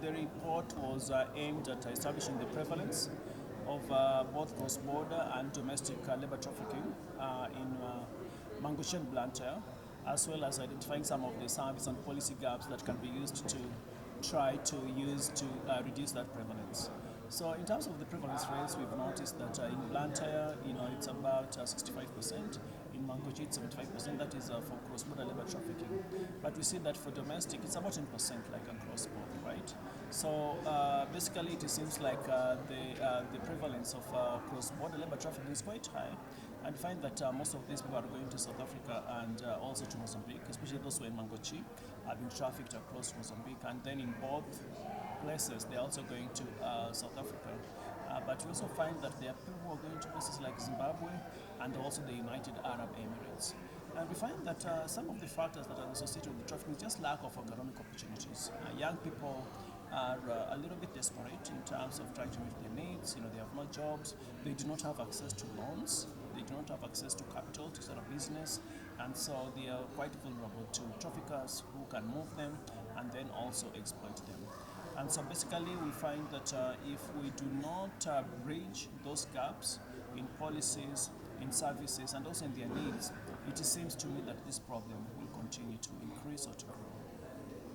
the report was aimed at establishing the prevalence of both cross-border and domestic labor trafficking in Manguchi and Blantyre, as well as identifying some of the service and policy gaps that can be used to try to reduce that prevalence. So in terms of the prevalence rates, we've noticed that in Blantyre, it's about 65%. In Manguchi, it's 75%. That is for cross-border labor trafficking. But we see that for domestic, it's about 10%, like across board, right? So basically, it seems like the prevalence of cross-border labor trafficking is quite high. And find that most of these people are going to South Africa and also to Mozambique, especially those who are in Manguchi, are being trafficked across Mozambique, and then in both places they're also going to South Africa. But we also find that there are people who are going to places like Zimbabwe and also the United Arab Emirates. And we find that some of the factors that are associated with the trafficking is just lack of economic opportunities. Young people are a little bit desperate in terms of trying to meet their needs. They have no jobs, they do not have access to loans, they do not have access to capital to start a business, and so they are quite vulnerable to traffickers who can move them and then also exploit them. And so basically we find that if we do not bridge those gaps in policies, in services, and also in their needs, it seems to me that this problem will continue to increase or to grow.